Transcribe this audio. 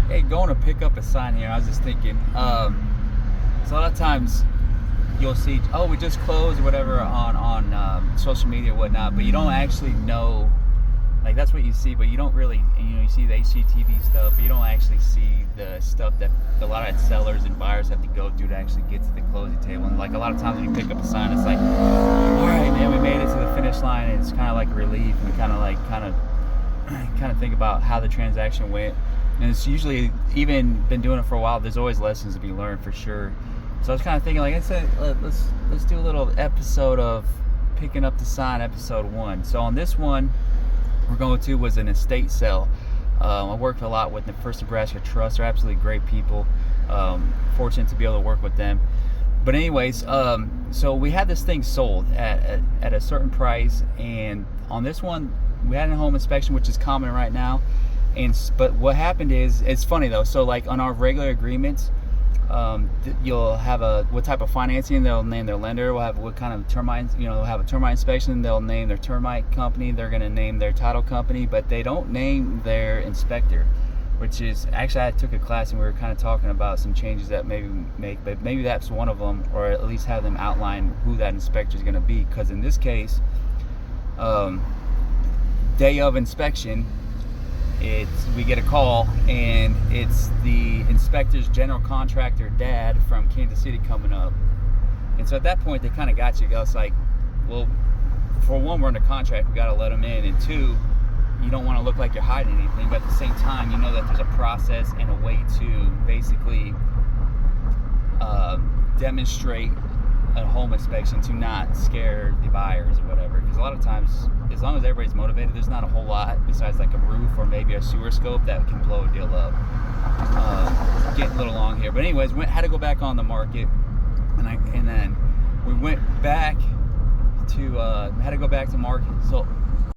Hey, going to pick up a sign here. I was just thinking. So a lot of times you'll see, oh, we just closed or whatever on social media or whatnot, but you don't actually know. Like that's what you see, but you don't really. You see the HGTV stuff, but you don't actually see the stuff that a lot of sellers and buyers have to go through to actually get to the closing table. And like a lot of times when you pick up a sign, it's like, all right, man, we made it to the finish line. And it's kind of like relief and kind of think about how the transaction went. And it's usually, even been doing it for a while, there's always lessons to be learned for sure. So I was kind of thinking, like I said, let's do a little episode of picking up the sign, episode 1. So on this one, we're going to was an estate sale. I worked a lot with the First Nebraska Trust. They're absolutely great people. Fortunate to be able to work with them. But anyways, so we had this thing sold at a certain price, and on this one, we had a home inspection, which is common right now. But what happened is, it's funny though. So like on our regular agreements, you'll have what type of financing, they'll name their lender, we'll have what kind of termites, they'll have a termite inspection, they'll name their termite company, they're going to name their title company, but they don't name their inspector, which is, actually I took a class and we were kind of talking about some changes that maybe make, but maybe that's one of them, or at least have them outline who that inspector is going to be. Because in this case, day of inspection, we get a call and it's the inspector's general contractor dad from Kansas City coming up. And so at that point they kind of got you. It's like, well, for one, we're under contract, we got to let them in, and two, you don't want to look like you're hiding anything, but at the same time, you know that there's a process and a way to basically demonstrate a home inspection to not scare the buyers or whatever. Because a lot of times, as long as everybody's motivated, there's not a whole lot besides like a roof or maybe a sewer scope that can blow a deal up. Getting a little long here, but anyways, had to go back on the market, and then we went back to had to go back to market. So